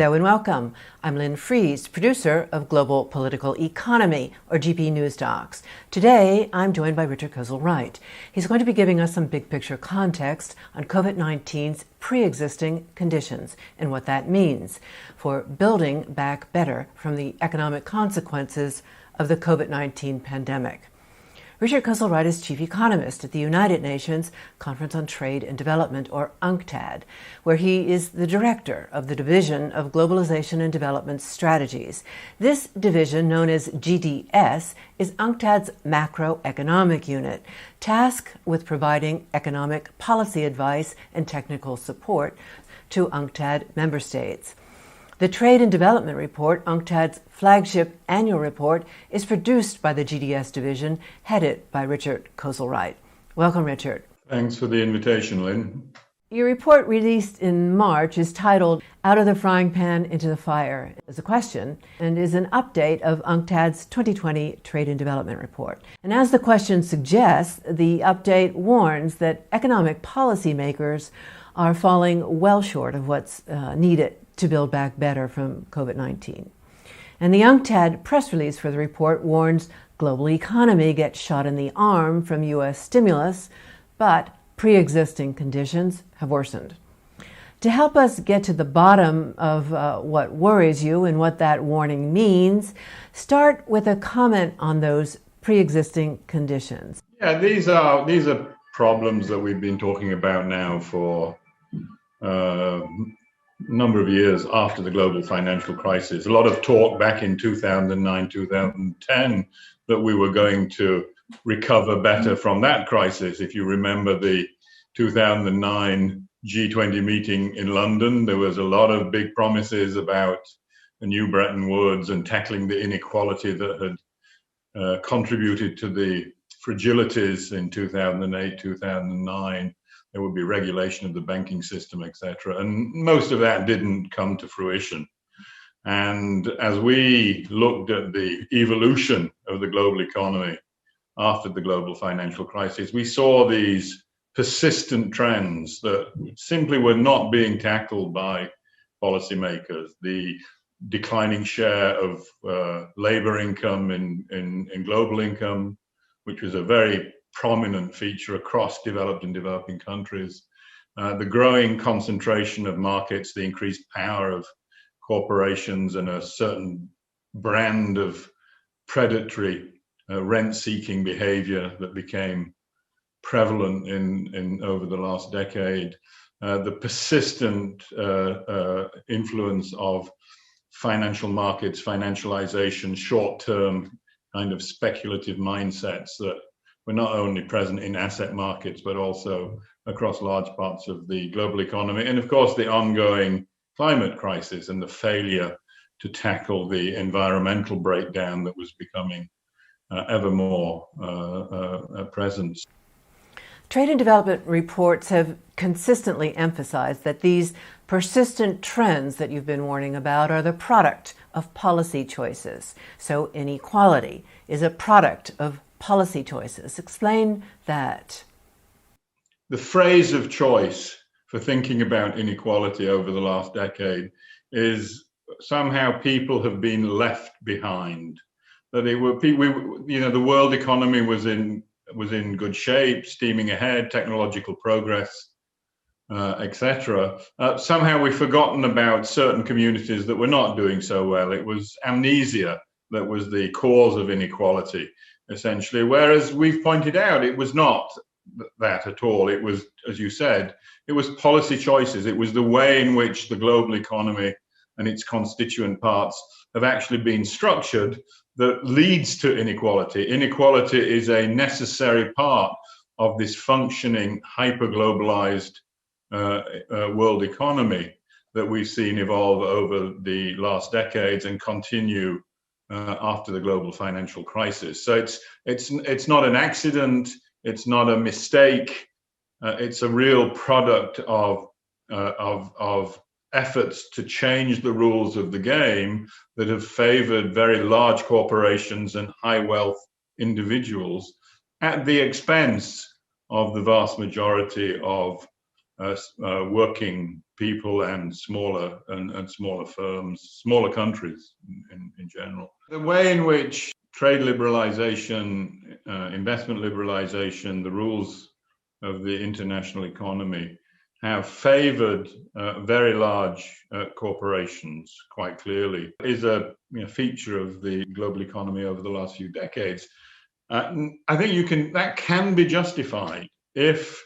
Hello and welcome. I'm Lynn Fries, producer of Global Political Economy, or GP News Docs. Today, I'm joined by Richard Kozel-Wright. He's going to be giving us some big-picture context on COVID-19's pre-existing conditions and what that means for building back better from the economic consequences of the COVID-19 pandemic. Richard Kozel-Wright is chief economist at the United Nations Conference on Trade and Development, or UNCTAD, where he is the director of the Division of Globalization and Development Strategies. This division, known as GDS, is UNCTAD's macroeconomic unit, tasked with providing economic policy advice and technical support to UNCTAD member states. The Trade and Development Report, UNCTAD's flagship annual report, is produced by the GDS division, headed by Richard Kozel-Wright. Welcome, Richard. Thanks for the invitation, Lynn. Your report, released in March, is titled Out of the Frying Pan into the Fire, as a question, and is an update of UNCTAD's 2020 Trade and Development Report. And as the question suggests, the update warns that economic policymakers are falling well short of what's needed to build back better from COVID-19. And the UNCTAD press release for the report warns global economy gets shot in the arm from U.S. stimulus, but pre-existing conditions have worsened. To help us get to the bottom of what worries you and what that warning means, start with a comment on those pre-existing conditions. Yeah, these are problems that we've been talking about now for number of years after the global financial crisis. A lot of talk back in 2009, 2010 that we were going to recover better from that crisis. If you remember the 2009 G20 meeting in London, there was a lot of big promises about a new Bretton Woods and tackling the inequality that had contributed to the fragilities in 2008, 2009. There would be regulation of the banking system, etc. And most of that didn't come to fruition. And as we looked at the evolution of the global economy after the global financial crisis, we saw these persistent trends that simply were not being tackled by policymakers. The declining share of labor income in global income, which was a very prominent feature across developed and developing countries, the growing concentration of markets, the increased power of corporations, and a certain brand of predatory rent-seeking behavior that became prevalent in over the last decade, the persistent influence of financial markets, financialization, short-term kind of speculative mindsets that were not only present in asset markets, but also across large parts of the global economy. And of course, the ongoing climate crisis and the failure to tackle the environmental breakdown that was becoming ever more present. Trade and development reports have consistently emphasized that these persistent trends that you've been warning about are the product of policy choices. So inequality is a product of policy choices. Explain that. The phrase of choice for thinking about inequality over the last decade is somehow people have been left behind. That they were, the world economy was in good shape, steaming ahead, technological progress, etc. Somehow we've forgotten about certain communities that were not doing so well. It was amnesia that was the cause of inequality, essentially, whereas we've pointed out it was not that at all. It was, as you said, it was policy choices. It was the way in which the global economy and its constituent parts have actually been structured that leads to inequality. Inequality is a necessary part of this functioning, hyper-globalized world economy that we've seen evolve over the last decades and continue after the global financial crisis. So it's not an accident. It's not a mistake. It's a real product of efforts to change the rules of the game that have favored very large corporations and high wealth individuals at the expense of the vast majority of working people and smaller firms, smaller countries in general. The way in which trade liberalization, investment liberalization, the rules of the international economy have favored very large corporations quite clearly is a feature of the global economy over the last few decades. I think that can be justified if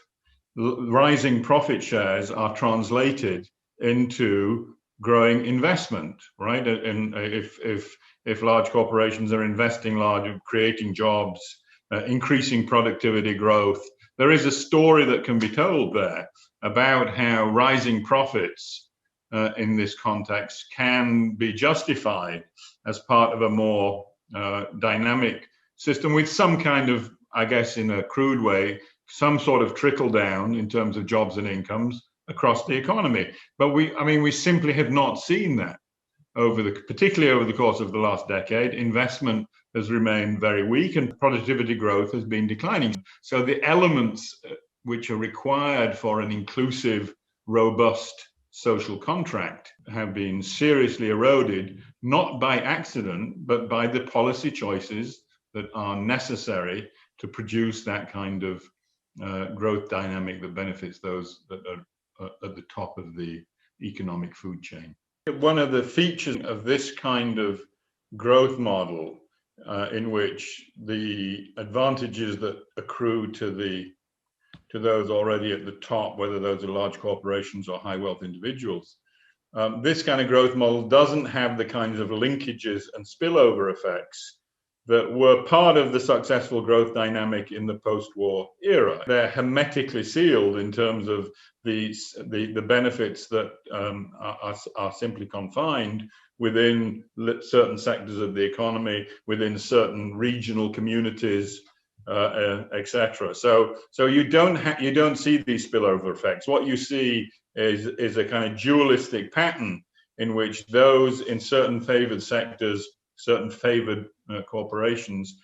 rising profit shares are translated into growing investment, right? And if large corporations are investing large, creating jobs, increasing productivity growth, there is a story that can be told there about how rising profits in this context can be justified as part of a more dynamic system with some kind of, I guess in a crude way, some sort of trickle down in terms of jobs and incomes across the economy. But we simply have not seen that particularly over the course of the last decade. Investment has remained very weak and productivity growth has been declining. So the elements which are required for an inclusive, robust social contract have been seriously eroded, not by accident, but by the policy choices that are necessary to produce that kind of growth dynamic that benefits those that are at the top of the economic food chain. One of the features of this kind of growth model in which the advantages that accrue to those already at the top, whether those are large corporations or high wealth individuals, this kind of growth model doesn't have the kinds of linkages and spillover effects that were part of the successful growth dynamic in the post-war era. They're hermetically sealed in terms of the benefits that are simply confined within certain sectors of the economy, within certain regional communities, etc. So you don't see these spillover effects. What you see is a kind of dualistic pattern in which those in certain favored sectors, certain favored corporations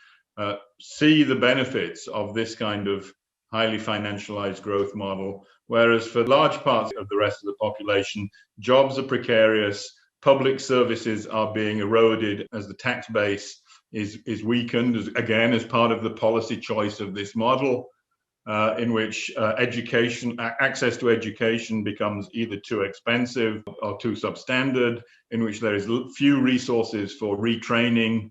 see the benefits of this kind of highly financialized growth model, whereas for large parts of the rest of the population, jobs are precarious, public services are being eroded as the tax base is weakened, as part of the policy choice of this model, in which access to education becomes either too expensive or too substandard, in which there is few resources for retraining,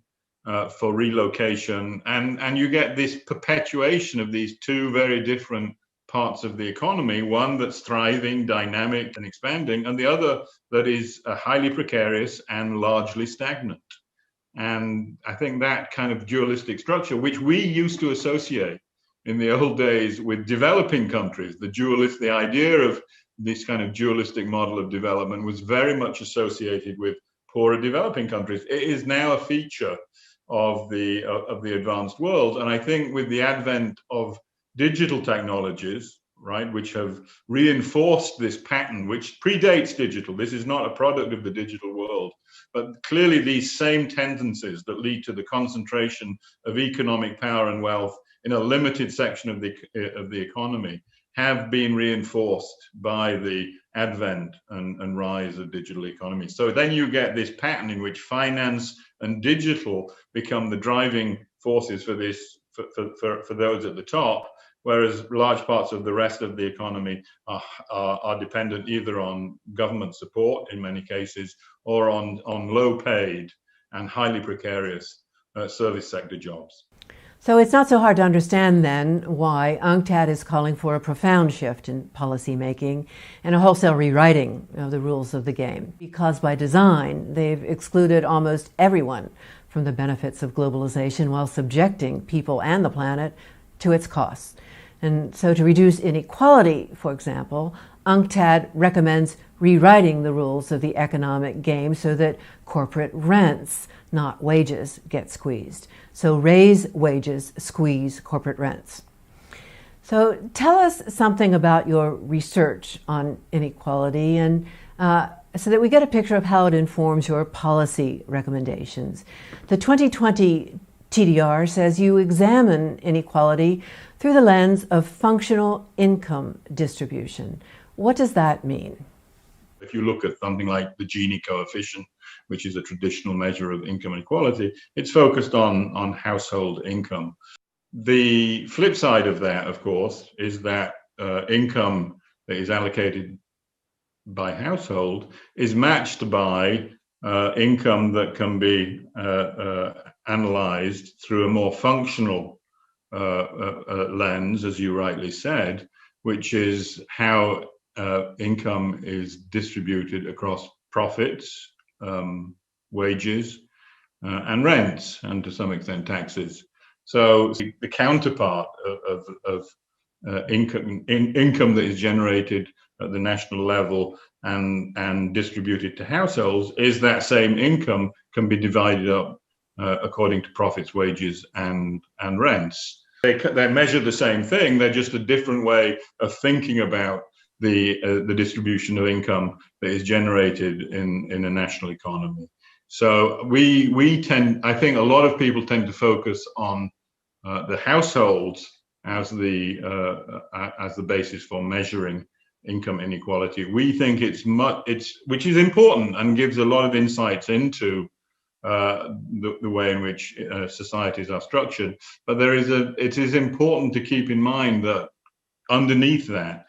for relocation, and you get this perpetuation of these two very different parts of the economy, one that's thriving, dynamic and expanding, and the other that is highly precarious and largely stagnant. And I think that kind of dualistic structure, which we used to associate in the old days with developing countries, the idea of this kind of dualistic model of development was very much associated with poorer developing countries. It is now a feature of the advanced world. And I think with the advent of digital technologies, right, which have reinforced this pattern, which predates digital. This is not a product of the digital world, but clearly these same tendencies that lead to the concentration of economic power and wealth in a limited section of the economy have been reinforced by the advent and rise of digital economy. So then you get this pattern in which finance and digital become the driving forces for this, for those at the top, whereas large parts of the rest of the economy are dependent either on government support in many cases or on low paid and highly precarious service sector jobs. So it's not so hard to understand then why UNCTAD is calling for a profound shift in policy making and a wholesale rewriting of the rules of the game. Because by design, they've excluded almost everyone from the benefits of globalization while subjecting people and the planet to its costs. And so to reduce inequality, for example, UNCTAD recommends rewriting the rules of the economic game so that corporate rents, not wages, get squeezed. So raise wages, squeeze corporate rents. So tell us something about your research on inequality and so that we get a picture of how it informs your policy recommendations. The 2020 TDR says you examine inequality through the lens of functional income distribution. What does that mean? If you look at something like the Gini coefficient, which is a traditional measure of income inequality, it's focused on household income. The flip side of that, of course, is that income that is allocated by household is matched by income that can be analyzed through a more functional lens, as you rightly said, which is how income is distributed across profits, wages, and rents, and to some extent taxes. So the counterpart of income that is generated at the national level and distributed to households is that same income can be divided up according to profits, wages, and rents. They measure the same thing. They're just a different way of thinking about the distribution of income that is generated in a national economy. So we tend, I think, a lot of people tend to focus on the households as the basis for measuring income inequality. We think which is important and gives a lot of insights into the way in which societies are structured. But it is important to keep in mind that underneath that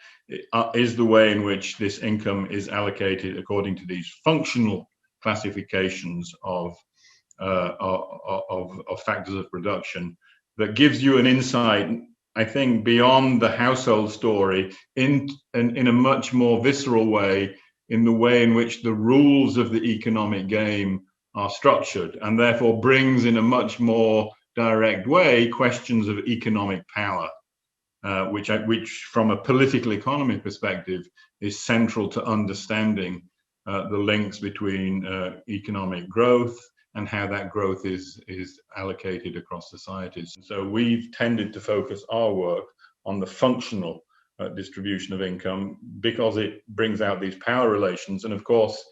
is the way in which this income is allocated according to these functional classifications of factors of production that gives you an insight, I think, beyond the household story in a much more visceral way, in the way in which the rules of the economic game are structured, and therefore brings in a much more direct way questions of economic power, which from a political economy perspective is central to understanding the links between economic growth and how that growth is allocated across societies. So we've tended to focus our work on the functional distribution of income because it brings out these power relations. And of course,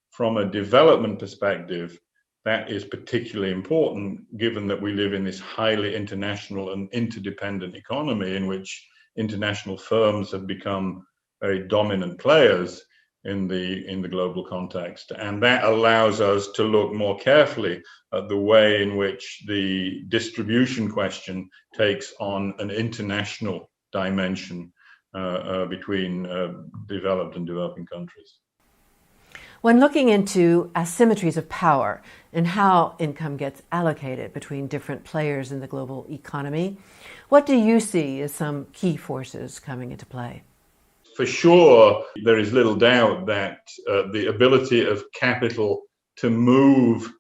from a development perspective, that is particularly important given that we live in this highly international and interdependent economy in which international firms have become very dominant players in the global context. And that allows us to look more carefully at the way in which the distribution question takes on an international dimension between developed and developing countries. When looking into asymmetries of power and how income gets allocated between different players in the global economy, what do you see as some key forces coming into play? For sure, there is little doubt that the ability of capital to move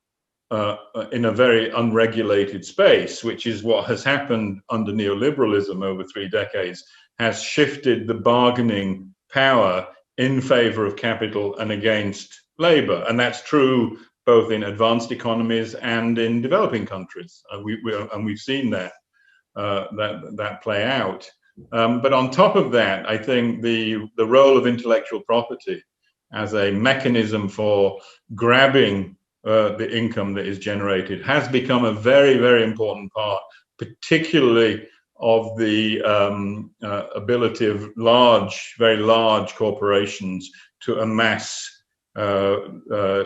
in a very unregulated space, which is what has happened under neoliberalism over 3 decades, has shifted the bargaining power in favor of capital and against labor. And that's true both in advanced economies and in developing countries. We've seen that play out. But on top of that, I think the role of intellectual property as a mechanism for grabbing the income that is generated has become a very, very important part, particularly of the ability of very large corporations to amass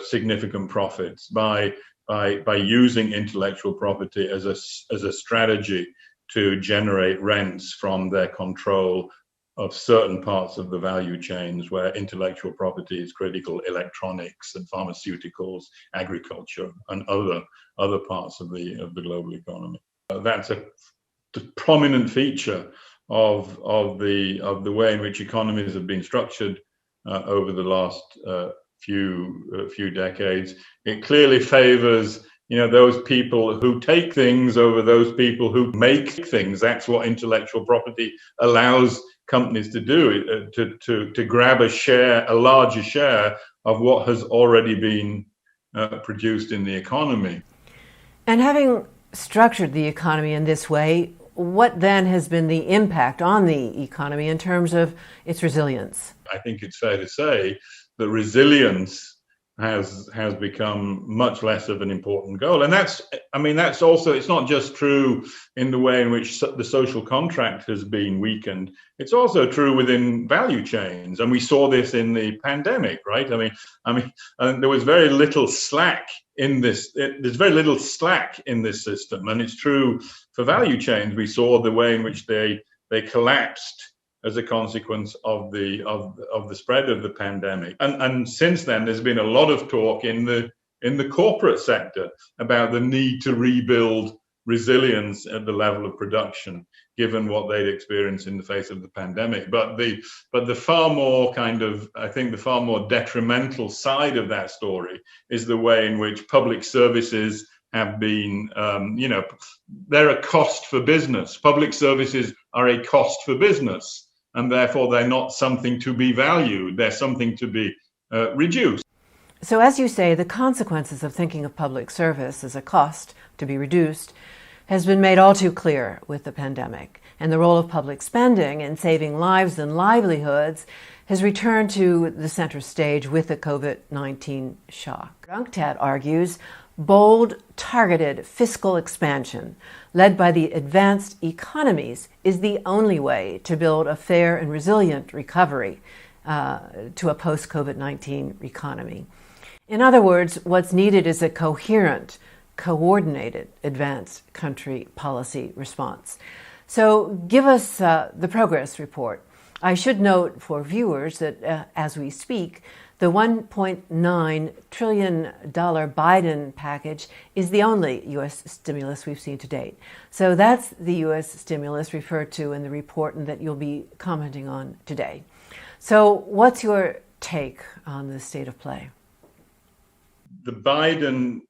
significant profits by using intellectual property as a strategy to generate rents from their control of certain parts of the value chains where intellectual property is critical: electronics and pharmaceuticals, agriculture, and other parts of the global economy. That's the prominent feature of the way in which economies have been structured over the last few decades. It clearly favors those people who take things over those people who make things. That's what intellectual property allows companies to do, to grab a larger share of what has already been produced in the economy. And having structured the economy in this way, what then has been the impact on the economy in terms of its resilience? I think it's fair to say that resilience has become much less of an important goal. And that's also, it's not just true in the way in which the social contract has been weakened. It's also true within value chains, and we saw this in the pandemic, right? And there was very little slack in this. There's very little slack in this system, and it's true for value chains. We saw the way in which they collapsed as a consequence of the spread of the pandemic. And since then, there's been a lot of talk in the corporate sector about the need to rebuild resilience at the level of production, given what they'd experienced in the face of the pandemic. But the far more I think the far more detrimental side of that story is the way in which public services have been, they're a cost for business. Public services are a cost for business, and therefore they're not something to be valued. They're something to be reduced. So as you say, the consequences of thinking of public service as a cost to be reduced has been made all too clear with the pandemic, and the role of public spending in saving lives and livelihoods has returned to the center stage with the COVID-19 shock. UNCTAD argues bold, targeted fiscal expansion led by the advanced economies is the only way to build a fair and resilient recovery to a post-COVID-19 economy. In other words, what's needed is a coherent, coordinated, advanced country policy response. So give us the progress report. I should note for viewers that as we speak, the $1.9 trillion Biden package is the only U.S. stimulus we've seen to date. So that's the U.S. stimulus referred to in the report and that you'll be commenting on today. So what's your take on the state of play? The Biden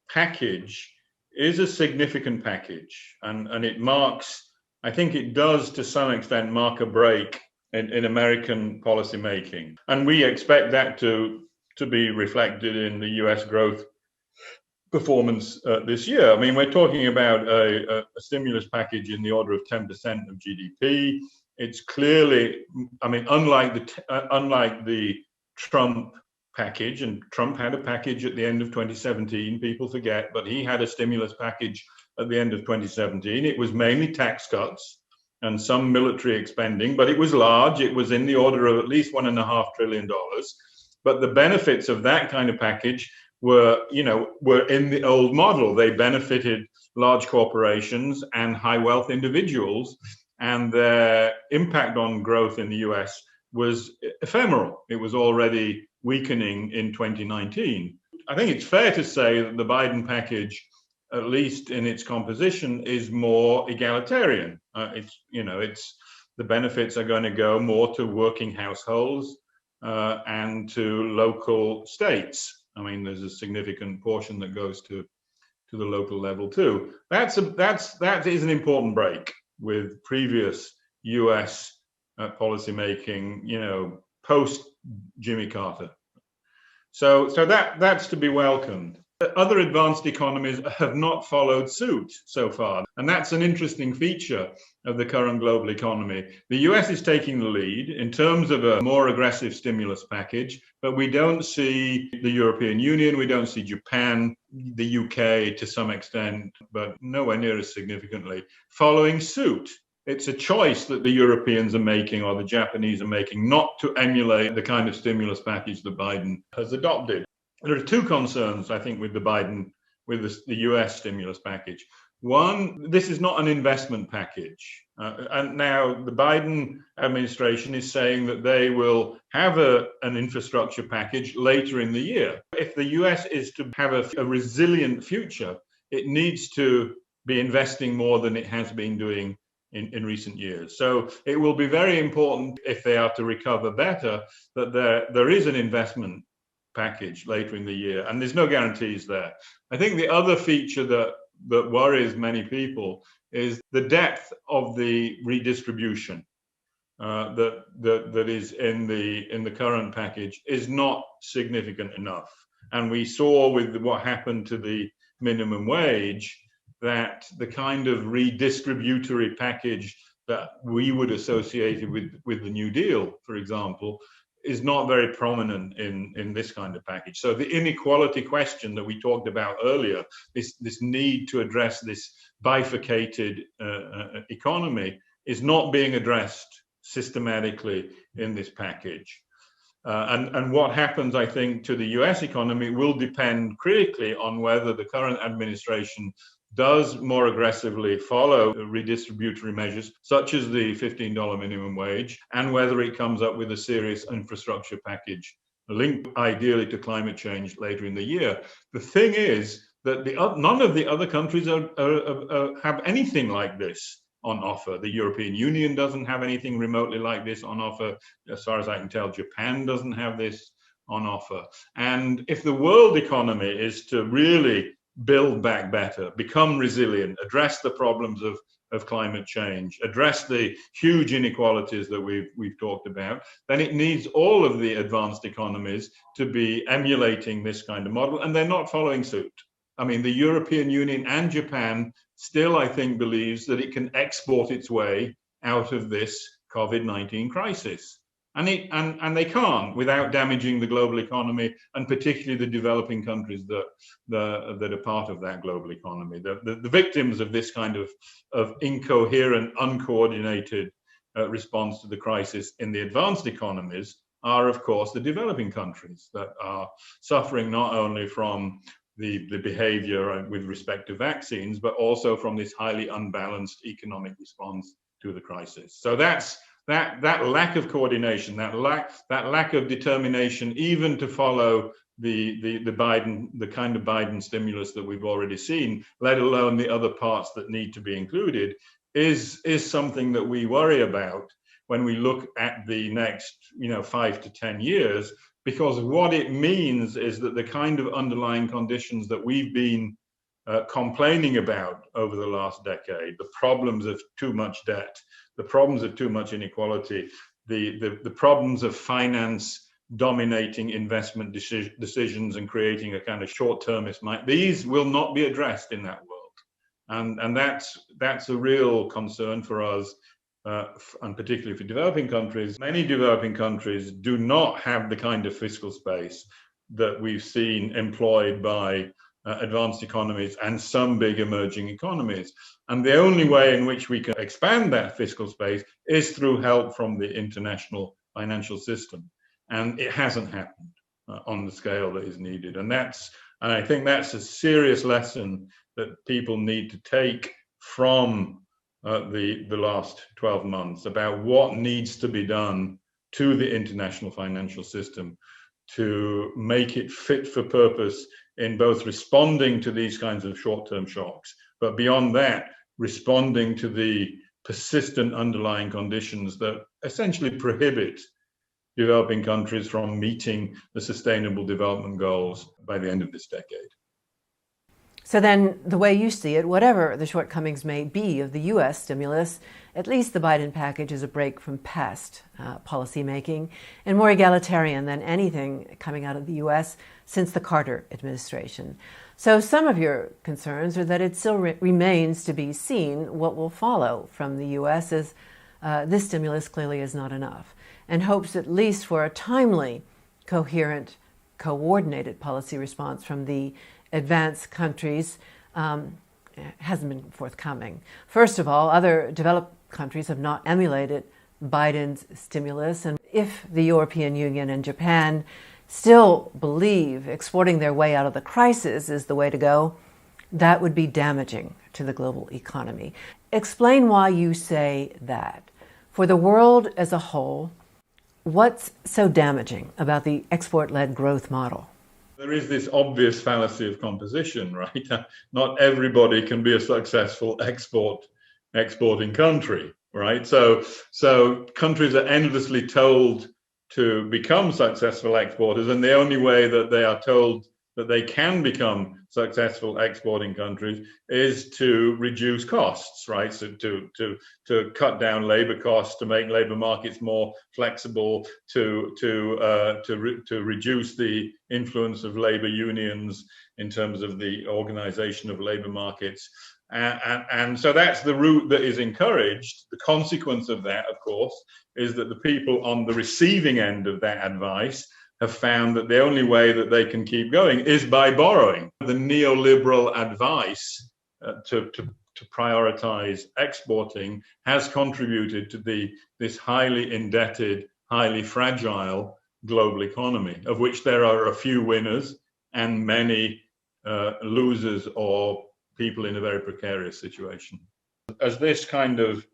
package is a significant package, and it marks, I think it does to some extent mark a break in American policymaking. And we expect that to be reflected in the US growth performance this year. I mean, we're talking about a stimulus package in the order of 10% of GDP. It's clearly, I mean, unlike the Trump package, and Trump had a package at the end of 2017, people forget, but he had a stimulus package at the end of 2017. It was mainly tax cuts and some military expending, but it was large. It was in the order of at least $1.5 trillion. But the benefits of that kind of package were in the old model. They benefited large corporations and high wealth individuals, and their impact on growth in the US was ephemeral. It was already weakening in 2019. I think it's fair to say that the Biden package, at least in its composition, is more egalitarian. It's the benefits are going to go more to working households and to local states. I mean, there's a significant portion that goes to the local level too. That is an important break with previous U.S. policymaking, post Jimmy Carter. So that's to be welcomed. Other advanced economies have not followed suit so far, and that's an interesting feature of the current global economy. The US is taking the lead in terms of a more aggressive stimulus package, but we don't see the European Union, we don't see Japan, the UK to some extent, but nowhere near as significantly, following suit. It's a choice that the Europeans are making or the Japanese are making not to emulate the kind of stimulus package that Biden has adopted. There are two concerns, I think, with the US stimulus package. One, this is not an investment package. And now the Biden administration is saying that they will have an infrastructure package later in the year. If the US is to have a resilient future, it needs to be investing more than it has been doing in recent years. So it will be very important, if they are to recover better, that there is an investment package later in the year, and there's no guarantees there. I think the other feature that worries many people is the depth of the redistribution that is in the current package is not significant enough. And we saw with what happened to the minimum wage that the kind of redistributory package that we would associate with the New Deal, for example, is not very prominent in this kind of package. So the inequality question that we talked about earlier, this need to address this bifurcated economy, is not being addressed systematically in this package. And what happens, I think, to the US economy will depend critically on whether the current administration does more aggressively follow redistributory measures, such as the $15 minimum wage, and whether it comes up with a serious infrastructure package linked ideally to climate change later in the year. The thing is that none of the other countries have anything like this on offer. The European Union doesn't have anything remotely like this on offer. As far as I can tell, Japan doesn't have this on offer. And if the world economy is to really build back better, become resilient, address the problems of climate change, address the huge inequalities that we've talked about, then it needs all of the advanced economies to be emulating this kind of model, and they're not following suit. I mean, the European Union and Japan still, I think, believes that it can export its way out of this COVID-19 crisis. And they can't without damaging the global economy, and particularly the developing countries that are part of that global economy. The victims of this kind of incoherent, uncoordinated response to the crisis in the advanced economies are, of course, the developing countries that are suffering not only from the behavior with respect to vaccines, but also from this highly unbalanced economic response to the crisis. So that lack of coordination, that lack of determination, even to follow the kind of Biden stimulus that we've already seen, let alone the other parts that need to be included, is something that we worry about when we look at the next 5 to 10 years. Because what it means is that the kind of underlying conditions that we've been complaining about over the last decade, the problems of too much debt, the problems of too much inequality, the problems of finance dominating investment decisions and creating a kind of short-termist mind, these will not be addressed in that world. And that's a real concern for us. And particularly for developing countries. Many developing countries do not have the kind of fiscal space that we've seen employed by advanced economies and some big emerging economies. And the only way in which we can expand that fiscal space is through help from the international financial system. And it hasn't happened on the scale that is needed. And I think that's a serious lesson that people need to take from the last 12 months about what needs to be done to the international financial system to make it fit for purpose in both responding to these kinds of short-term shocks, but beyond that, responding to the persistent underlying conditions that essentially prohibit developing countries from meeting the Sustainable Development Goals by the end of this decade. So then, the way you see it, whatever the shortcomings may be of the U.S. stimulus, at least the Biden package is a break from past policy making and more egalitarian than anything coming out of the U.S. since the Carter administration. So some of your concerns are that it still remains to be seen what will follow from the U.S. as this stimulus clearly is not enough, and hopes at least for a timely, coherent, coordinated policy response from the advanced countries hasn't been forthcoming. First of all, other developed countries have not emulated Biden's stimulus, and if the European Union and Japan still believe exporting their way out of the crisis is the way to go, that would be damaging to the global economy. Explain why you say that. For the world as a whole, what's so damaging about the export-led growth model? There is this obvious fallacy of composition, right? Not everybody can be a successful exporting country, right? So countries are endlessly told to become successful exporters, and the only way that they are told that they can become successful exporting countries is to reduce costs, right? So to cut down labor costs, to make labor markets more flexible, to reduce the influence of labor unions in terms of the organization of labor markets, And so that's the route that is encouraged. The consequence of that, of course, is that the people on the receiving end of that advice have found that the only way that they can keep going is by borrowing. The neoliberal advice to prioritize exporting has contributed to this highly indebted, highly fragile global economy, of which there are a few winners and many losers or people in a very precarious situation. As this kind of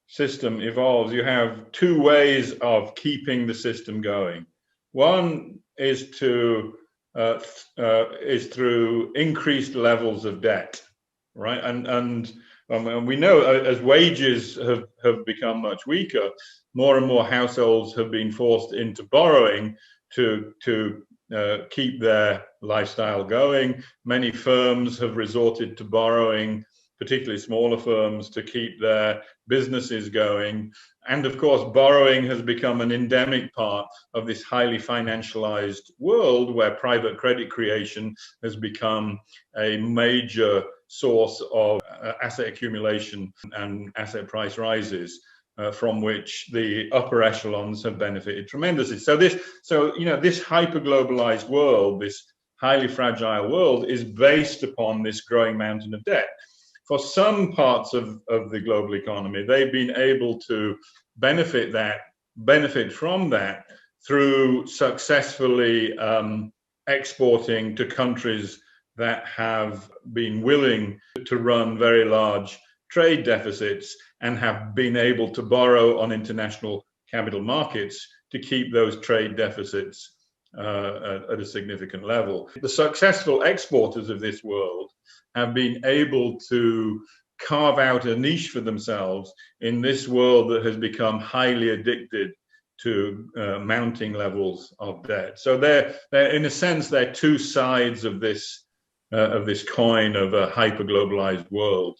system evolves, you have two ways of keeping the system going. One is through increased levels of debt, right? And we know as wages have become much weaker, more and more households have been forced into borrowing to keep their lifestyle going. Many firms have resorted to borrowing, particularly smaller firms, to keep their businesses going. And of course, borrowing has become an endemic part of this highly financialized world where private credit creation has become a major source of asset accumulation and asset price rises. From which the upper echelons have benefited tremendously. So this hyper-globalized world, this highly fragile world, is based upon this growing mountain of debt. For some parts of the global economy, they've been able to benefit from that through successfully exporting to countries that have been willing to run very large trade deficits and have been able to borrow on international capital markets to keep those trade deficits at a significant level. The successful exporters of this world have been able to carve out a niche for themselves in this world that has become highly addicted to mounting levels of debt. So they're in a sense, they're two sides of this coin of a hyper-globalized world.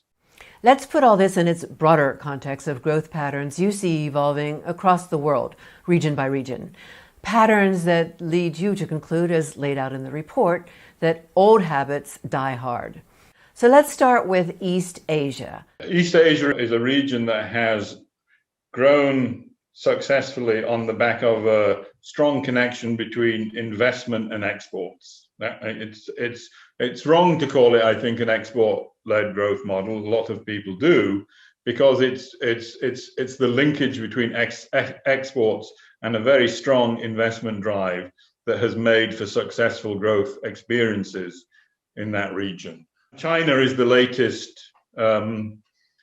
Let's put all this in its broader context of growth patterns you see evolving across the world, region by region. Patterns that lead you to conclude, as laid out in the report, that old habits die hard. So let's start with East Asia. East Asia is a region that has grown successfully on the back of a strong connection between investment and exports. It's wrong to call it, I think, an export-led growth model. A lot of people do, because it's the linkage between exports and a very strong investment drive that has made for successful growth experiences in that region. China is the latest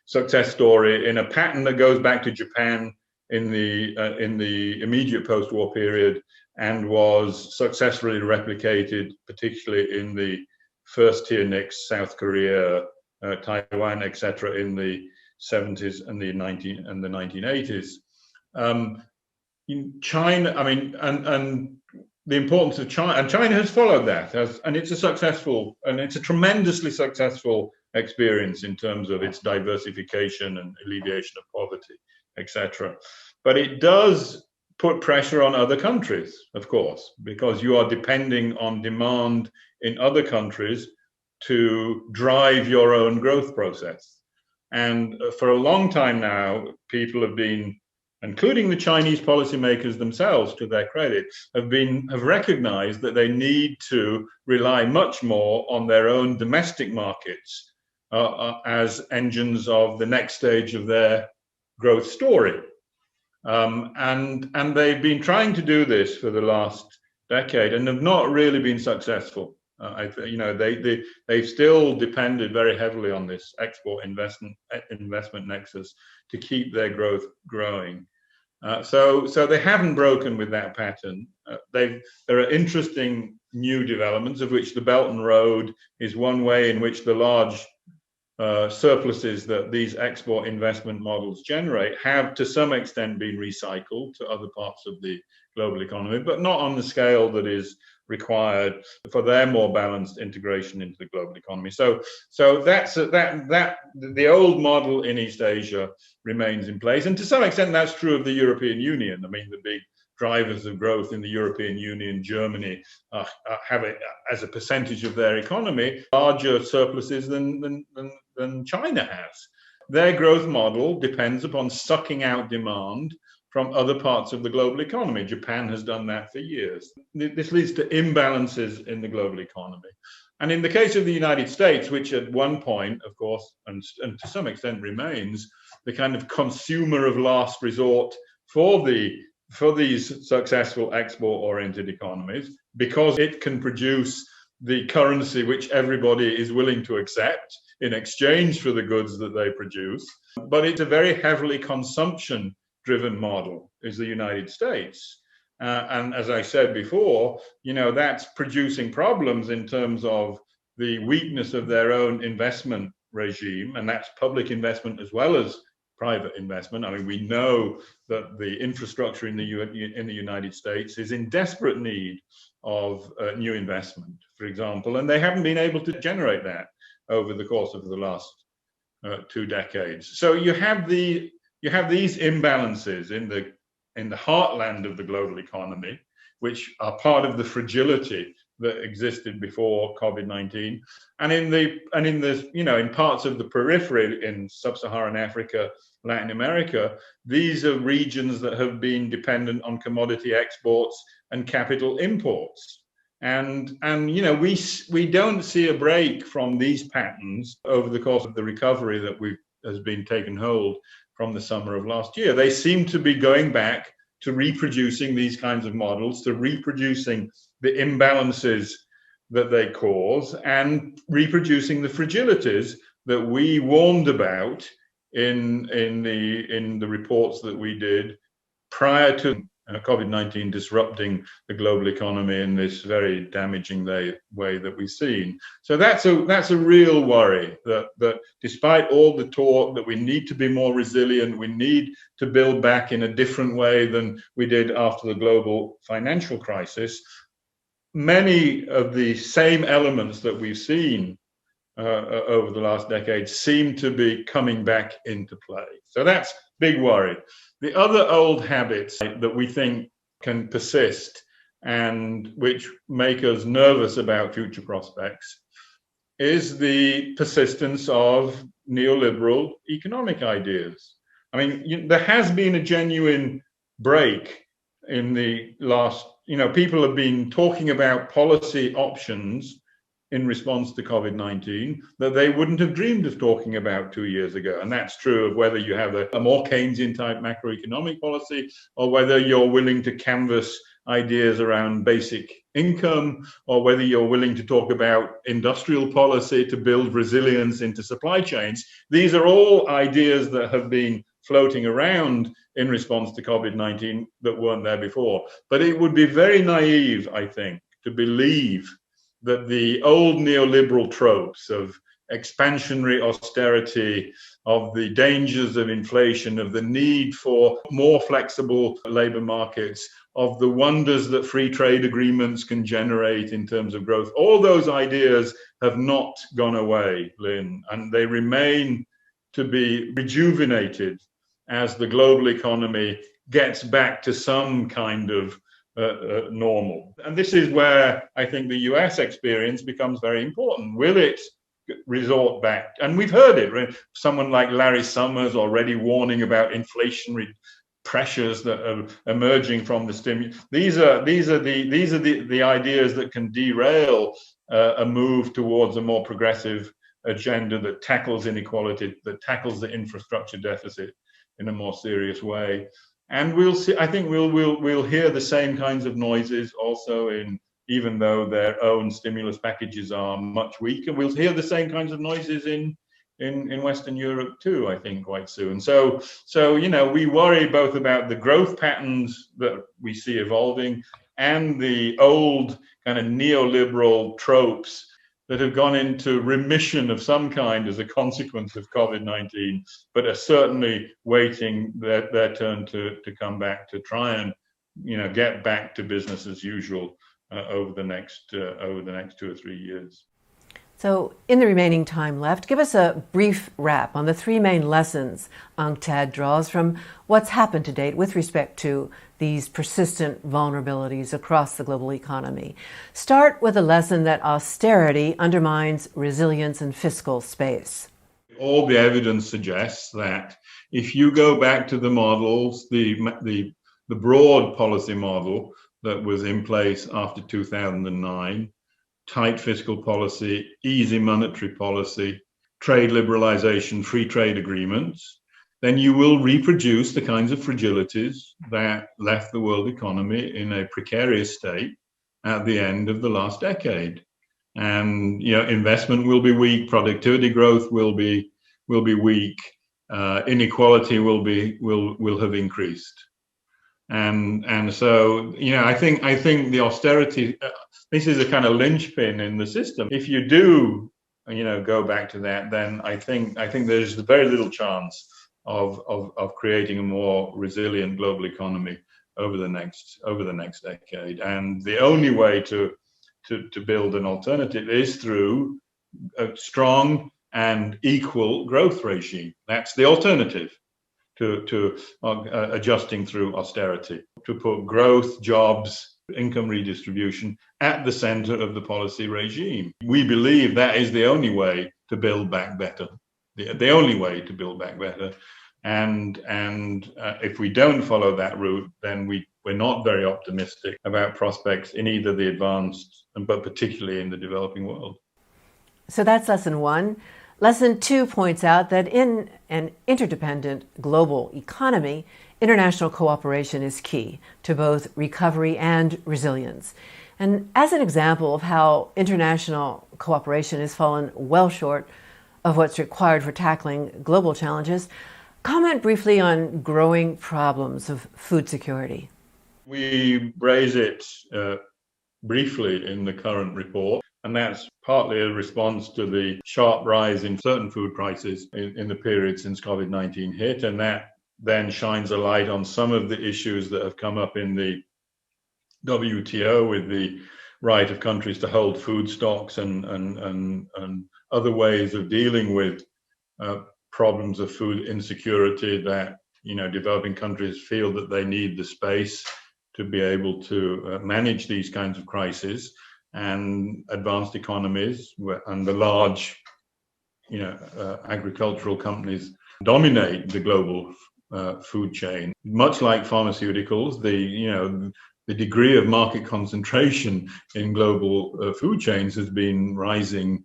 success story in a pattern that goes back to Japan in the immediate post-war period and was successfully replicated, particularly in the first-tier NICs, South Korea, Taiwan, etc., in the 70s and the 1980s. In China, I mean, and the importance of China, and China has followed that, and it's a tremendously successful experience in terms of its diversification and alleviation of poverty, etc. But it does put pressure on other countries, of course, because you are depending on demand in other countries to drive your own growth process. And for a long time now, people have been, including the Chinese policymakers themselves, to their credit, have recognized that they need to rely much more on their own domestic markets as engines of the next stage of their growth story. And they've been trying to do this for the last decade and have not really been successful. They've still depended very heavily on this export investment nexus to keep their growth growing. So they haven't broken with that pattern. There are interesting new developments, of which the Belt and Road is one way in which the large surpluses that these export investment models generate have to some extent been recycled to other parts of the global economy, but not on the scale that is required for their more balanced integration into the global economy. So that's the old model in East Asia remains in place, and to some extent that's true of the European Union. I mean, the big drivers of growth in the European Union, Germany, have it as a percentage of their economy larger surpluses than than China has. Their growth model depends upon sucking out demand from other parts of the global economy. Japan has done that for years. This leads to imbalances in the global economy. And in the case of the United States, which at one point, of course, and to some extent remains, the kind of consumer of last resort for these successful export-oriented economies, because it can produce the currency which everybody is willing to accept in exchange for the goods that they produce. But it's a very heavily consumption-driven model, is the United States. And as I said before, that's producing problems in terms of the weakness of their own investment regime, and that's public investment as well as private investment. I mean, we know that the infrastructure in the United States is in desperate need of new investment, for example, and they haven't been able to generate that over the course of the last 2 decades. So you have these imbalances in the heartland of the global economy, which are part of the fragility that existed before COVID-19, and in parts of the periphery in sub-Saharan Africa, Latin America, these are regions that have been dependent on commodity exports and capital imports. And we don't see a break from these patterns over the course of the recovery that has been taken hold from the summer of last year. They seem to be going back to reproducing these kinds of models, to reproducing the imbalances that they cause, and reproducing the fragilities that we warned about in the reports that we did prior to COVID-19 disrupting the global economy in this very damaging way that we've seen. So that's a real worry, that despite all the talk that we need to be more resilient, we need to build back in a different way than we did after the global financial crisis, many of the same elements that we've seen over the last decade seem to be coming back into play. So that's big worry. The other old habits that we think can persist and which make us nervous about future prospects is the persistence of neoliberal economic ideas. I mean, there has been a genuine break in the last, people have been talking about policy options in response to COVID-19 that they wouldn't have dreamed of talking about 2 years ago. And that's true of whether you have a more Keynesian type macroeconomic policy, or whether you're willing to canvass ideas around basic income, or whether you're willing to talk about industrial policy to build resilience into supply chains. These are all ideas that have been floating around in response to COVID-19 that weren't there before. But it would be very naive, I think, to believe that the old neoliberal tropes of expansionary austerity, of the dangers of inflation, of the need for more flexible labor markets, of the wonders that free trade agreements can generate in terms of growth, all those ideas have not gone away, Lynn, and they remain to be rejuvenated as the global economy gets back to some kind of normal. And this is where I think the US experience becomes very important. Will it resort back? And we've heard it, right? Someone like Larry Summers already warning about inflationary pressures that are emerging from the stimulus. These are the ideas that can derail a move towards a more progressive agenda that tackles inequality, that tackles the infrastructure deficit in a more serious way. And we'll see. I think we'll hear the same kinds of noises also even though their own stimulus packages are much weaker. We'll hear the same kinds of noises in Western Europe too, I think, quite soon. So we worry both about the growth patterns that we see evolving and the old kind of neoliberal tropes that have gone into remission of some kind as a consequence of COVID-19, but are certainly waiting their turn to come back, to try and get back to business as usual over the next 2 or 3 years. So in the remaining time left, give us a brief wrap on the 3 main lessons UNCTAD draws from what's happened to date with respect to these persistent vulnerabilities across the global economy. Start with a lesson that austerity undermines resilience and fiscal space. All the evidence suggests that if you go back to the models, the broad policy model that was in place after 2009, tight fiscal policy, easy monetary policy, trade liberalization, free trade agreements, then you will reproduce the kinds of fragilities that left the world economy in a precarious state at the end of the last decade. And investment will be weak, productivity growth will be weak, inequality will have increased. And so I think the austerity, this is a kind of linchpin in the system. If you do go back to that, then I think there's very little chance of creating a more resilient global economy over the next decade. And the only way to build an alternative is through a strong and equal growth regime. That's the alternative to adjusting through austerity, to put growth, jobs, income redistribution at the center of the policy regime. We believe that is the only way to build back better, the only way to build back better. And if we don't follow that route, then we're not very optimistic about prospects in either the advanced, but particularly in the developing world. So that's lesson one. Lesson two points out that in an interdependent global economy, international cooperation is key to both recovery and resilience. And as an example of how international cooperation has fallen well short of what's required for tackling global challenges, comment briefly on growing problems of food security. We raise it briefly in the current report, and that's partly a response to the sharp rise in certain food prices in the period since COVID-19 hit, and that then shines a light on some of the issues that have come up in the WTO with the right of countries to hold food stocks and other ways of dealing with problems of food insecurity that developing countries feel that they need the space to be able to manage these kinds of crises, and advanced economies and the large agricultural companies dominate the global food chain. Much like pharmaceuticals, the degree of market concentration in global food chains has been rising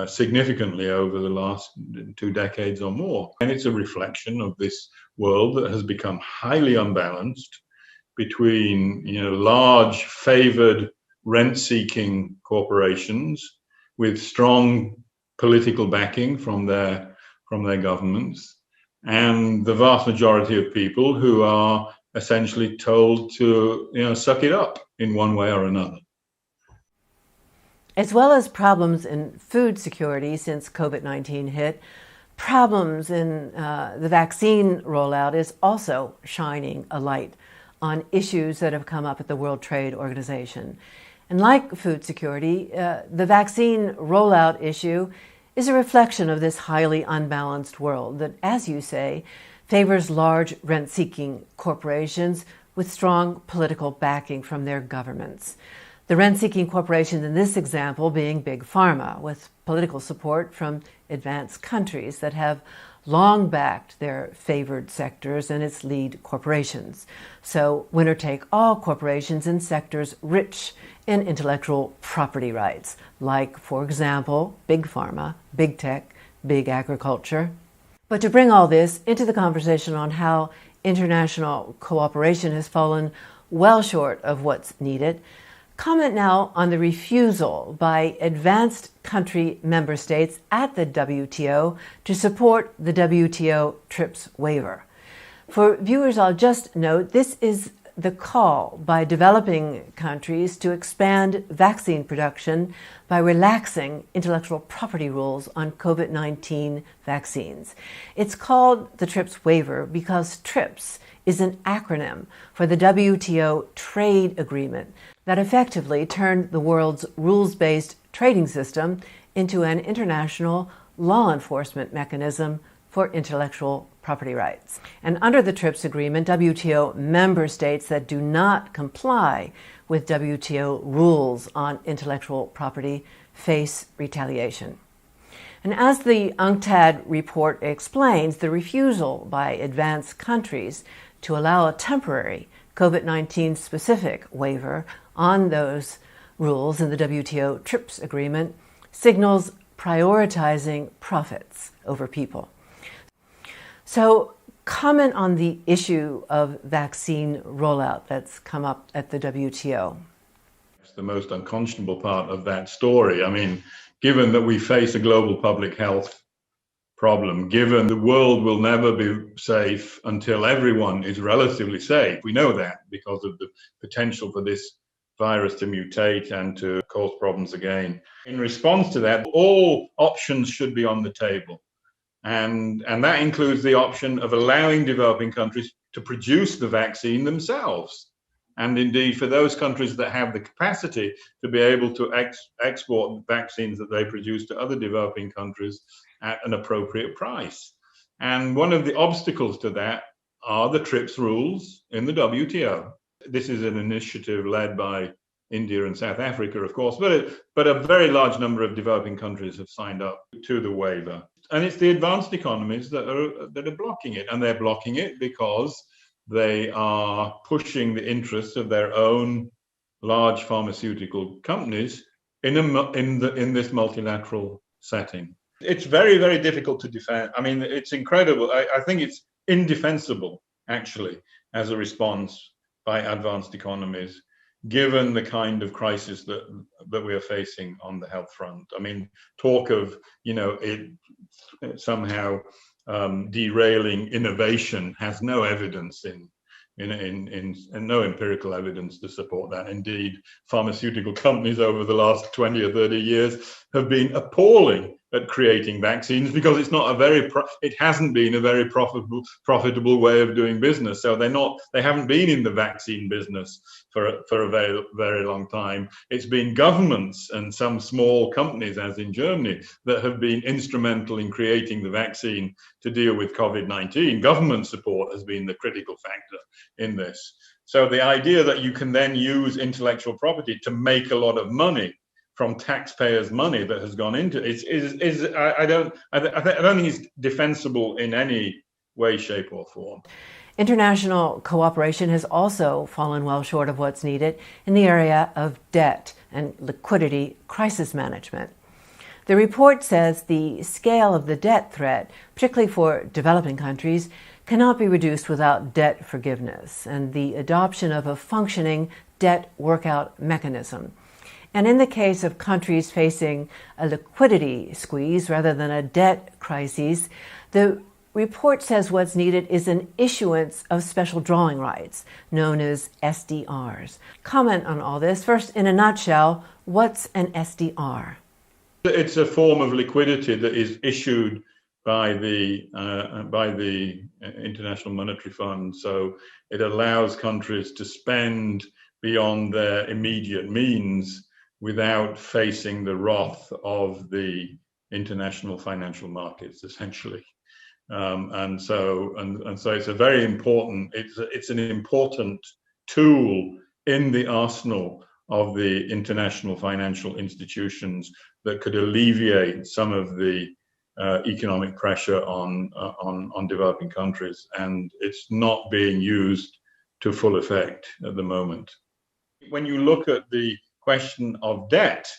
significantly over the last 2 decades or more. And it's a reflection of this world that has become highly unbalanced between large favored rent-seeking corporations with strong political backing from their governments, and the vast majority of people who are essentially told to suck it up in one way or another. As well as problems in food security since COVID-19 hit, problems in the vaccine rollout is also shining a light on issues that have come up at the World Trade Organization. And like food security, the vaccine rollout issue is a reflection of this highly unbalanced world that, as you say, favors large rent-seeking corporations with strong political backing from their governments. The rent-seeking corporations in this example being Big Pharma, with political support from advanced countries that have long backed their favored sectors and its lead corporations. So winner-take-all corporations in sectors rich in intellectual property rights, like, for example, Big Pharma, Big Tech, Big Agriculture. But to bring all this into the conversation on how international cooperation has fallen well short of what's needed, comment now on the refusal by advanced country member states at the WTO to support the WTO TRIPS waiver. For viewers, I'll just note this is the call by developing countries to expand vaccine production by relaxing intellectual property rules on COVID-19 vaccines. It's called the TRIPS waiver because TRIPS is an acronym for the WTO trade agreement that effectively turned the world's rules-based trading system into an international law enforcement mechanism for intellectual property rights. And under the TRIPS agreement, WTO member states that do not comply with WTO rules on intellectual property face retaliation. And as the UNCTAD report explains, the refusal by advanced countries to allow a temporary COVID-19 specific waiver on those rules in the WTO TRIPS agreement signals prioritizing profits over people. So, comment on the issue of vaccine rollout that's come up at the WTO. It's the most unconscionable part of that story. I mean, given that we face a global public health problem, given the world will never be safe until everyone is relatively safe, we know that because of the potential for this virus to mutate and to cause problems again. In response to that, all options should be on the table. And that includes the option of allowing developing countries to produce the vaccine themselves. And indeed, for those countries that have the capacity to be able to export vaccines that they produce to other developing countries at an appropriate price. And one of the obstacles to that are the TRIPS rules in the WTO. This is an initiative led by India and South Africa, of course, but a very large number of developing countries have signed up to the waiver. And it's the advanced economies that are blocking it. And they're blocking it because they are pushing the interests of their own large pharmaceutical companies in this multilateral setting. It's very, very difficult to defend. I mean, it's incredible. I think it's indefensible, actually, as a response by advanced economies, given the kind of crisis that we are facing on the health front. I mean, talk of, it somehow derailing innovation has no evidence and no empirical evidence to support that. Indeed, pharmaceutical companies over the last 20 or 30 years have been appalling at creating vaccines because it hasn't been a very profitable way of doing business. So they haven't been in the vaccine business for a very, very long time. It's been governments and some small companies, as in Germany, that have been instrumental in creating the vaccine to deal with COVID-19. Government support has been the critical factor in this. So the idea that you can then use intellectual property to make a lot of money from taxpayers' money that has gone into it I don't think it's defensible in any way, shape, or form. International cooperation has also fallen well short of what's needed in the area of debt and liquidity crisis management. The report says the scale of the debt threat, particularly for developing countries, cannot be reduced without debt forgiveness and the adoption of a functioning debt workout mechanism. And in the case of countries facing a liquidity squeeze rather than a debt crisis, the report says what's needed is an issuance of special drawing rights, known as SDRs. Comment on all this. First, in a nutshell, what's an SDR? It's a form of liquidity that is issued by the International Monetary Fund. So it allows countries to spend beyond their immediate means without facing the wrath of the international financial markets, essentially. And so it's a very important, it's an important tool in the arsenal of the international financial institutions that could alleviate some of the economic pressure on developing countries. And it's not being used to full effect at the moment. When you look at the question of debt,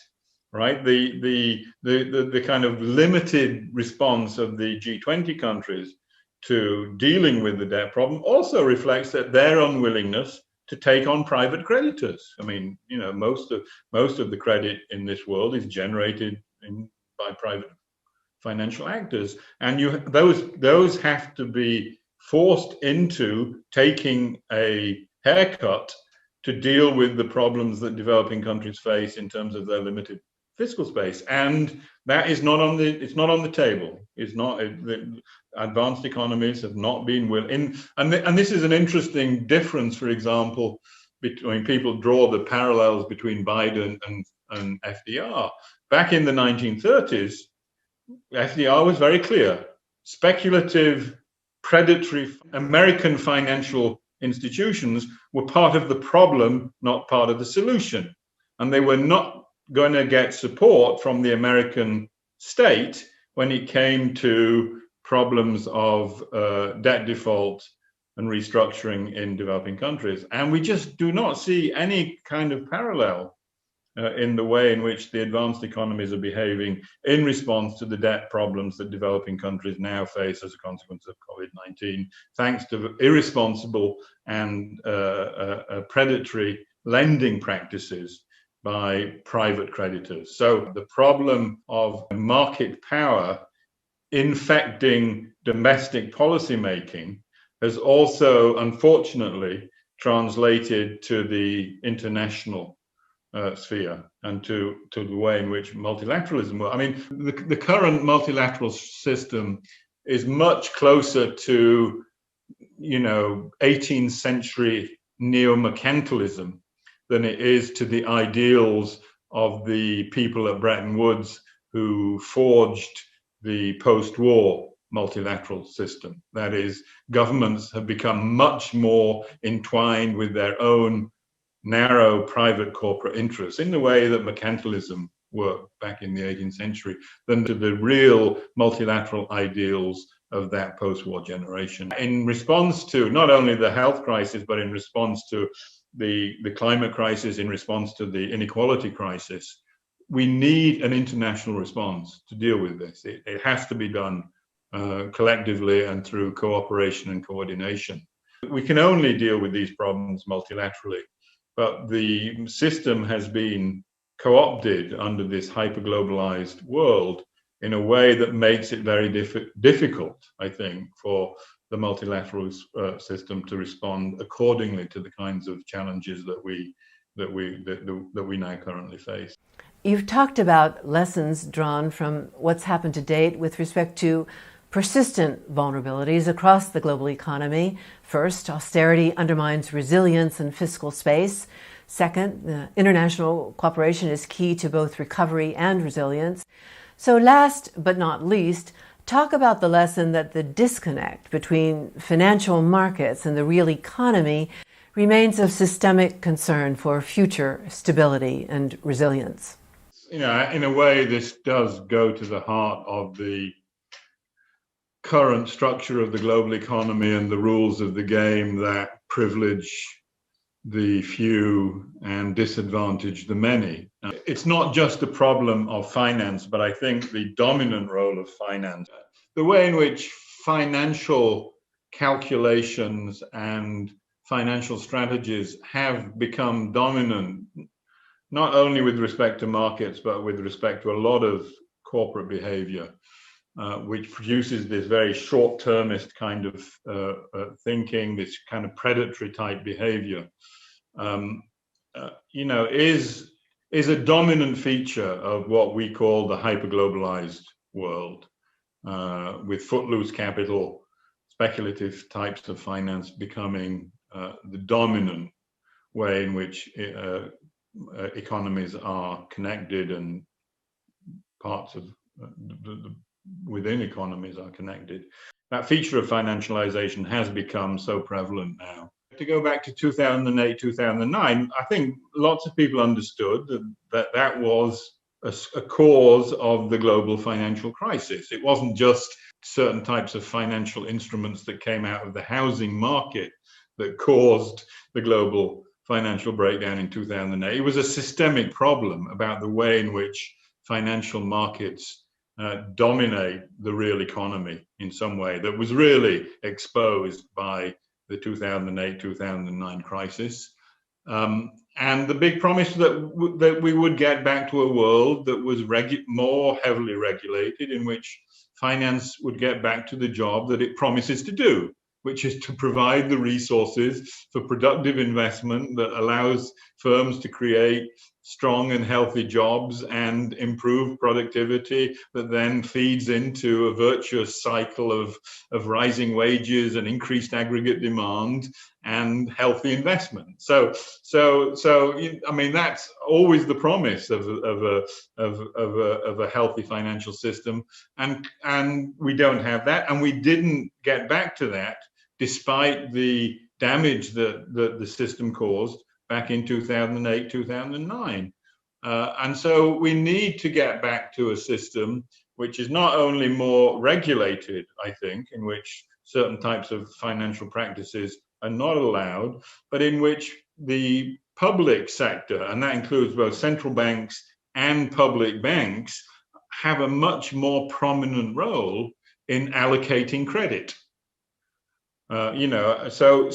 right? The kind of limited response of the G20 countries to dealing with the debt problem also reflects that their unwillingness to take on private creditors. I mean, most of the credit in this world is generated by private financial actors, and those have to be forced into taking a haircut to deal with the problems that developing countries face in terms of their limited fiscal space, and that is not on the table. It's not. The advanced economies have not been willing, and this is an interesting difference. For example, between people draw the parallels between Biden and FDR. Back in the 1930s, FDR was very clear: speculative, predatory American financial institutions were part of the problem, not part of the solution. And they were not going to get support from the American state when it came to problems of debt default and restructuring in developing countries. And we just do not see any kind of parallel in the way in which the advanced economies are behaving in response to the debt problems that developing countries now face as a consequence of COVID-19, thanks to irresponsible and predatory lending practices by private creditors. So the problem of market power infecting domestic policymaking has also, unfortunately, translated to the international sphere and to the way in which multilateralism works. I mean, the current multilateral system is much closer to, 18th century neo-mercantilism than it is to the ideals of the people at Bretton Woods who forged the post-war multilateral system. That is, governments have become much more entwined with their own narrow private corporate interests in the way that mercantilism worked back in the 18th century than to the real multilateral ideals of that post-war generation. In response to not only the health crisis, but in response to the climate crisis, in response to the inequality crisis, we need an international response to deal with this. It has to be done collectively and through cooperation and coordination. We can only deal with these problems multilaterally, but the system has been co-opted under this hyper-globalized world in a way that makes it very difficult, I think, for the multilateral system to respond accordingly to the kinds of challenges that we now currently face. You've talked about lessons drawn from what's happened to date with respect to persistent vulnerabilities across the global economy. First, austerity undermines resilience and fiscal space. Second, international cooperation is key to both recovery and resilience. So last but not least, talk about the lesson that the disconnect between financial markets and the real economy remains of systemic concern for future stability and resilience. In a way, this does go to the heart of the current structure of the global economy and the rules of the game that privilege the few and disadvantage the many. Now, it's not just a problem of finance, but I think the dominant role of finance, the way in which financial calculations and financial strategies have become dominant, not only with respect to markets, but with respect to a lot of corporate behavior, which produces this very short-termist kind of thinking, this kind of predatory type behavior, is a dominant feature of what we call the hyper-globalized world, with footloose capital, speculative types of finance becoming the dominant way in which economies are connected and parts of within economies are connected. That feature of financialization has become so prevalent now. To go back to 2008, 2009, I think lots of people understood that was a cause of the global financial crisis. It wasn't just certain types of financial instruments that came out of the housing market that caused the global financial breakdown in 2008. It was a systemic problem about the way in which financial markets dominate the real economy in some way that was really exposed by the 2008-2009 crisis. And the big promise that we would get back to a world that was more heavily regulated, in which finance would get back to the job that it promises to do, which is to provide the resources for productive investment that allows firms to create strong and healthy jobs and improve productivity that then feeds into a virtuous cycle of rising wages and increased aggregate demand and healthy investment. So I mean, that's always the promise of a healthy financial system, and we don't have that, and we didn't get back to that despite the damage that the system caused back in 2008, 2009. And so we need to get back to a system which is not only more regulated, I think, in which certain types of financial practices are not allowed, but in which the public sector, and that includes both central banks and public banks, have a much more prominent role in allocating credit. So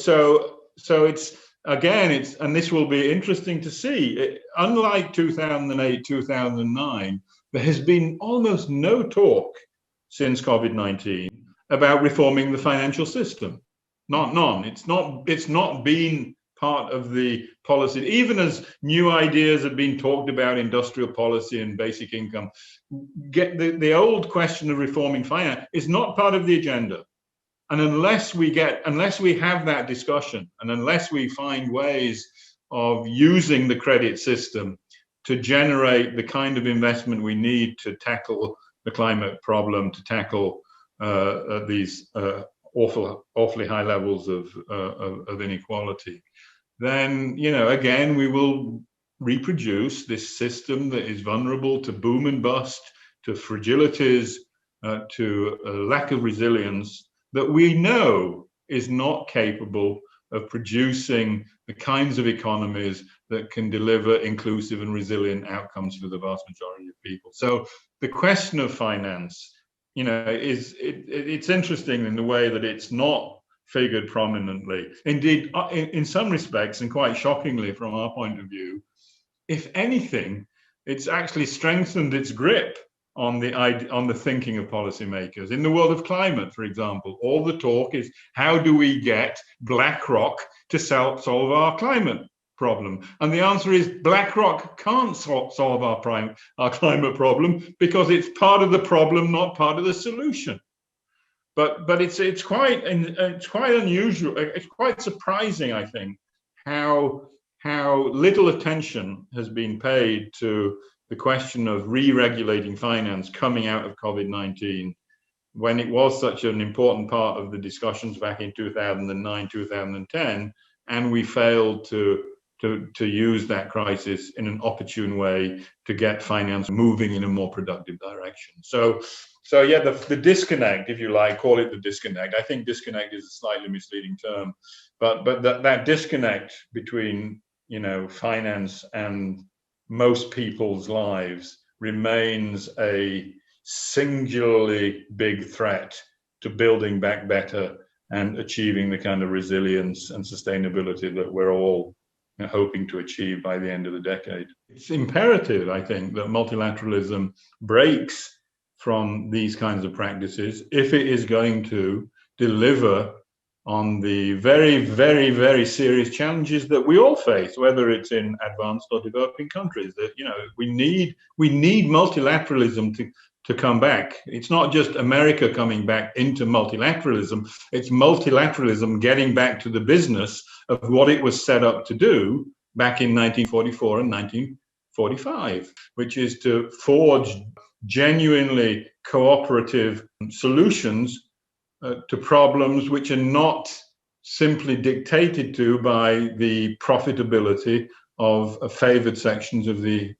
it's again, and this will be interesting to see. Unlike 2008, 2009, there has been almost no talk since COVID-19 about reforming the financial system. None. It's not been part of the policy, even as new ideas have been talked about, industrial policy and basic income. The old question of reforming finance is not part of the agenda. And unless we have that discussion, and unless we find ways of using the credit system to generate the kind of investment we need to tackle the climate problem, to tackle these awfully high levels of inequality, then again we will reproduce this system that is vulnerable to boom and bust, to fragilities, to a lack of resilience, that we know is not capable of producing the kinds of economies that can deliver inclusive and resilient outcomes for the vast majority of people. So the question of finance, it's interesting in the way that it's not figured prominently. Indeed, in some respects, and quite shockingly from our point of view, if anything, it's actually strengthened its grip on the thinking of policymakers. In the world of climate, for example, all the talk is how do we get BlackRock to solve our climate problem? And the answer is BlackRock can't solve our climate problem because it's part of the problem, not part of the solution. But it's quite unusual. It's quite surprising, I think, how little attention has been paid to the question of re-regulating finance coming out of COVID-19, when it was such an important part of the discussions back in 2009, 2010, and we failed to use that crisis in an opportune way to get finance moving in a more productive direction. So yeah, the disconnect, if you like, call it the disconnect. I think disconnect is a slightly misleading term, but that disconnect between finance and most people's lives remains a singularly big threat to building back better and achieving the kind of resilience and sustainability that we're all hoping to achieve by the end of the decade. It's imperative, I think, that multilateralism breaks from these kinds of practices if it is going to deliver on the very, very, very serious challenges that we all face, whether it's in advanced or developing countries. That we need multilateralism to come back. It's not just America coming back into multilateralism. It's multilateralism getting back to the business of what it was set up to do back in 1944 and 1945, which is to forge genuinely cooperative solutions to problems which are not simply dictated to by the profitability of favored sections of the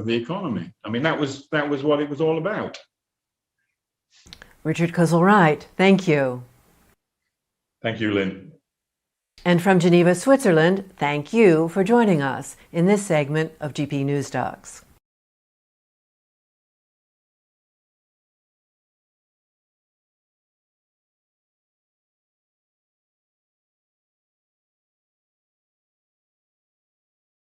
economy. I mean, that was what it was all about. Richard Kuzzle-Wright, thank you. Thank you, Lynn. And from Geneva, Switzerland, thank you for joining us in this segment of GP News Docs.